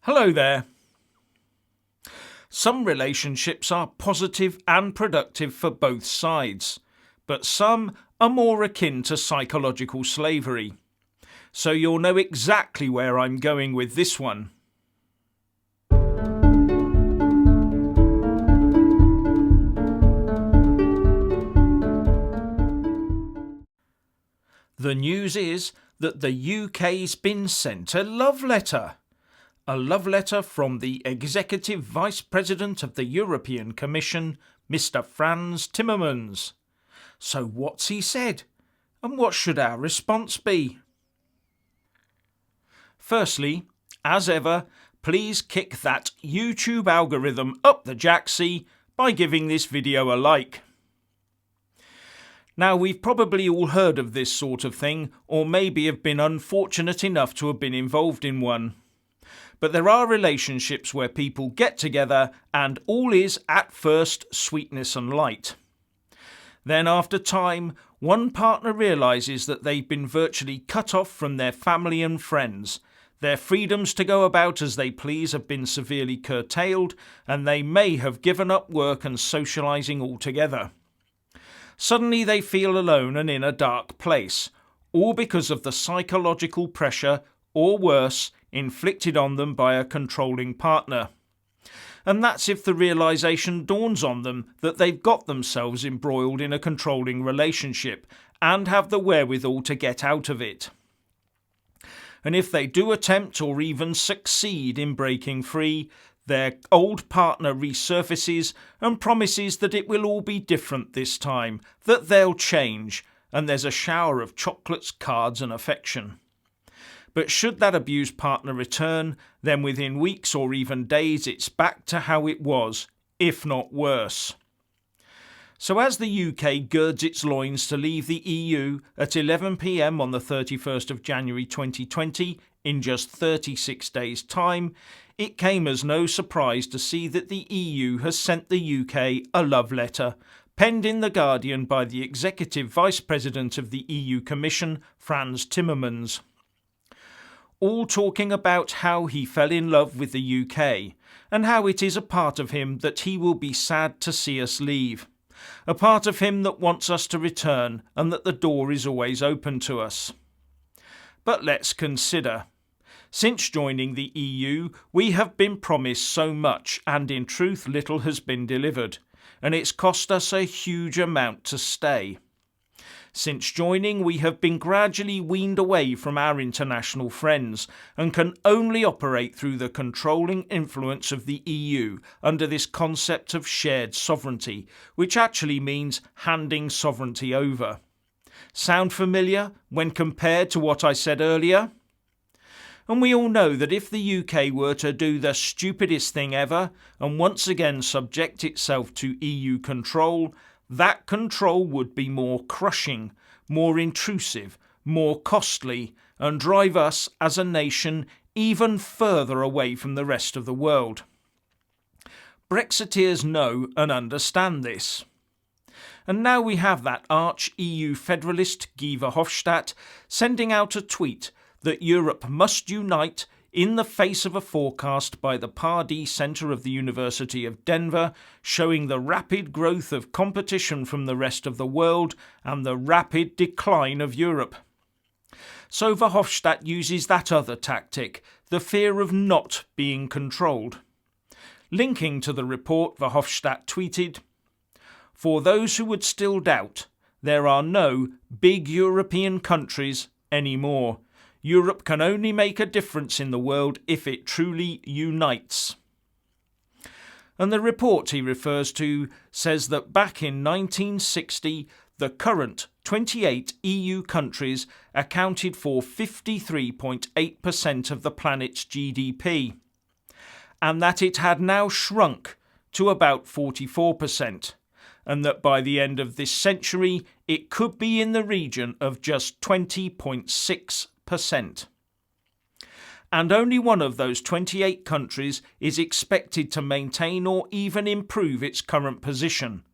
Hello there. Some relationships are positive and productive for both sides, but some are more akin to psychological slavery. So you'll know exactly where I'm going with this one. The news is that the UK's been sent a love letter. A love letter from the Executive Vice President of the European Commission, Mr. Frans Timmermans. So what's he said? And what should our response be? Firstly, as ever, please kick that YouTube algorithm up the jacksie by giving this video a like. Now, we've probably all heard of this sort of thing, or maybe have been unfortunate enough to have been involved in one. But there are relationships where people get together and all is at first sweetness and light. Then after time, one partner realises that they've been virtually cut off from their family and friends. Their freedoms to go about as they please have been severely curtailed, and they may have given up work and socialising altogether. Suddenly they feel alone and in a dark place, all because of the psychological pressure, or worse, inflicted on them by a controlling partner. And that's if the realisation dawns on them that they've got themselves embroiled in a controlling relationship and have the wherewithal to get out of it. And if they do attempt or even succeed in breaking free, their old partner resurfaces and promises that it will all be different this time, that they'll change, and there's a shower of chocolates, cards and affection. But should that abused partner return, then within weeks or even days it's back to how it was, if not worse. So as the UK girds its loins to leave the EU at 11 p.m. on the 31st of January 2020, in just 36 days' time, it came as no surprise to see that the EU has sent the UK a love letter, penned in The Guardian by the Executive Vice President of the EU Commission, Frans Timmermans. All talking about how he fell in love with the UK, and how it is a part of him that he will be sad to see us leave. A part of him that wants us to return, and that the door is always open to us. But let's consider. Since joining the EU, we have been promised so much, and in truth little has been delivered, and it's cost us a huge amount to stay. Since joining, we have been gradually weaned away from our international friends and can only operate through the controlling influence of the EU under this concept of shared sovereignty, which actually means handing sovereignty over. Sound familiar when compared to what I said earlier? And we all know that if the UK were to do the stupidest thing ever and once again subject itself to EU control, that control would be more crushing, more intrusive, more costly, and drive us as a nation even further away from the rest of the world. Brexiteers know and understand this. And now we have that arch-EU federalist Guy Verhofstadt sending out a tweet that Europe must unite in the face of a forecast by the Pardee Centre of the University of Denver showing the rapid growth of competition from the rest of the world and the rapid decline of Europe. So Verhofstadt uses that other tactic, the fear of not being controlled. Linking to the report, Verhofstadt tweeted, "For those who would still doubt, there are no big European countries anymore. Europe can only make a difference in the world if it truly unites." And the report he refers to says that back in 1960, the current 28 EU countries accounted for 53.8% of the planet's GDP, and that it had now shrunk to about 44%, and that by the end of this century it could be in the region of just 20.6%. And only one of those 28 countries is expected to maintain or even improve its current position,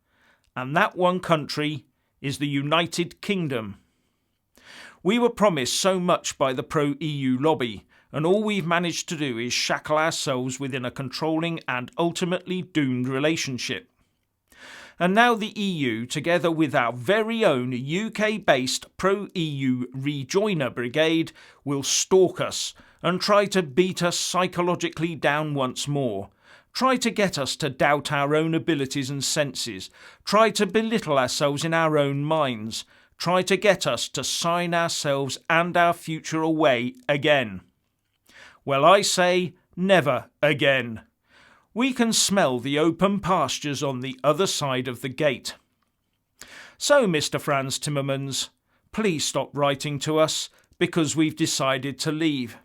and that one country is the United Kingdom. We were promised so much by the pro-EU lobby, and all we've managed to do is shackle ourselves within a controlling and ultimately doomed relationship. And now the EU, together with our very own UK-based pro-EU rejoiner brigade, will stalk us and try to beat us psychologically down once more. Try to get us to doubt our own abilities and senses. Try to belittle ourselves in our own minds. Try to get us to sign ourselves and our future away again. Well, I say, never again. We can smell the open pastures on the other side of the gate. So, Mr. Frans Timmermans, please stop writing to us, because we've decided to leave.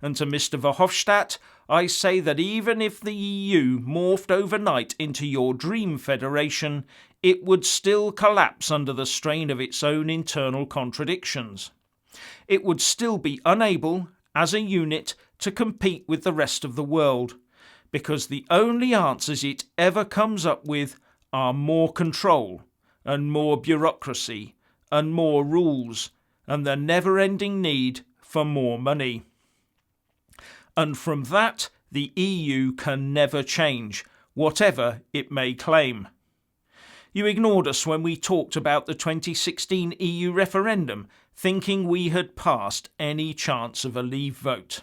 And to Mr. Verhofstadt, I say that even if the EU morphed overnight into your dream federation, it would still collapse under the strain of its own internal contradictions. It would still be unable, as a unit, to compete with the rest of the world, because the only answers it ever comes up with are more control, and more bureaucracy, and more rules, and the never-ending need for more money. And from that, the EU can never change, whatever it may claim. You ignored us when we talked about the 2016 EU referendum, thinking we had passed any chance of a leave vote.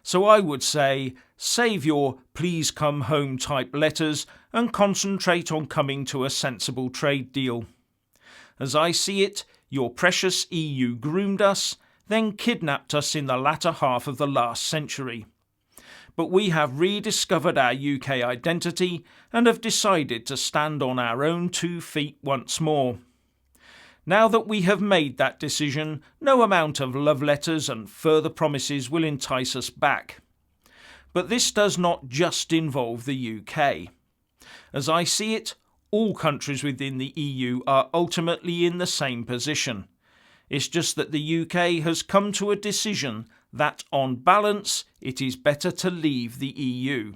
So I would say, save your please come home type letters and concentrate on coming to a sensible trade deal. As I see it, your precious EU groomed us, then kidnapped us in the latter half of the last century. But we have rediscovered our UK identity and have decided to stand on our own 2 feet once more. Now that we have made that decision, no amount of love letters and further promises will entice us back. But this does not just involve the UK. As I see it, all countries within the EU are ultimately in the same position. It's just that the UK has come to a decision that, on balance, it is better to leave the EU.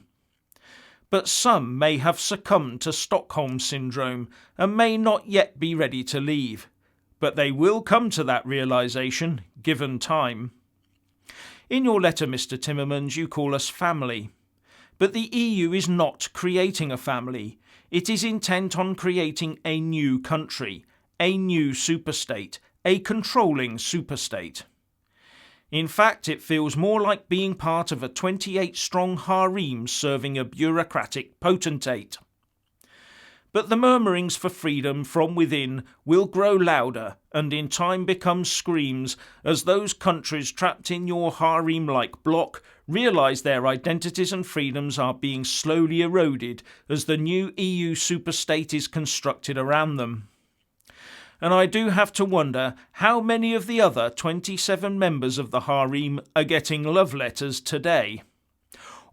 But some may have succumbed to Stockholm Syndrome and may not yet be ready to leave. But they will come to that realisation, given time. In your letter, Mr. Timmermans, you call us family. But the EU is not creating a family. It is intent on creating a new country, a new superstate, a controlling superstate. In fact, it feels more like being part of a 28-strong harem serving a bureaucratic potentate. But the murmurings for freedom from within will grow louder and in time become screams as those countries trapped in your harem-like bloc realise their identities and freedoms are being slowly eroded as the new EU superstate is constructed around them. And I do have to wonder how many of the other 27 members of the harem are getting love letters today.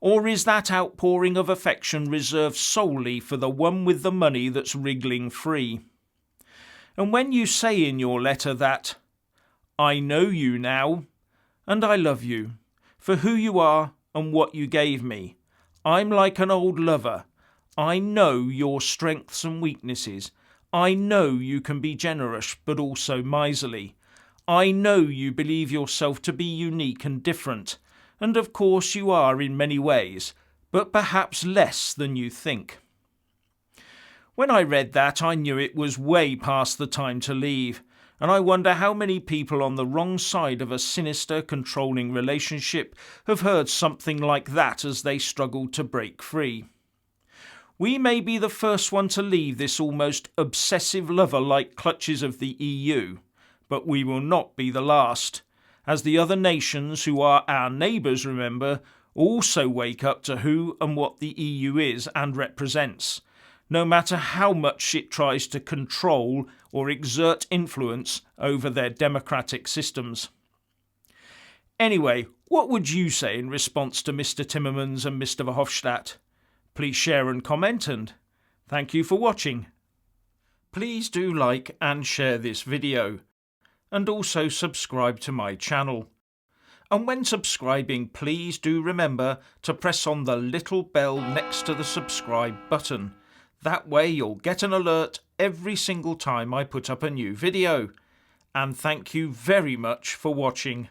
Or is that outpouring of affection reserved solely for the one with the money that's wriggling free? And when you say in your letter that, I know you now, and I love you, for who you are and what you gave me. I'm like an old lover. I know your strengths and weaknesses. I know you can be generous but also miserly. I know you believe yourself to be unique and different. And of course you are in many ways, but perhaps less than you think. When I read that, I knew it was way past the time to leave, and I wonder how many people on the wrong side of a sinister, controlling relationship have heard something like that as they struggled to break free. We may be the first one to leave this almost obsessive lover-like clutches of the EU, but we will not be the last. As the other nations who are our neighbours, remember, also wake up to who and what the EU is and represents, no matter how much it tries to control or exert influence over their democratic systems. Anyway, what would you say in response to Mr. Timmermans and Mr. Verhofstadt? Please share and comment, and thank you for watching. Please do like and share this video. And also subscribe to my channel. And when subscribing, please do remember to press on the little bell next to the subscribe button. That way you'll get an alert every single time I put up a new video. And thank you very much for watching.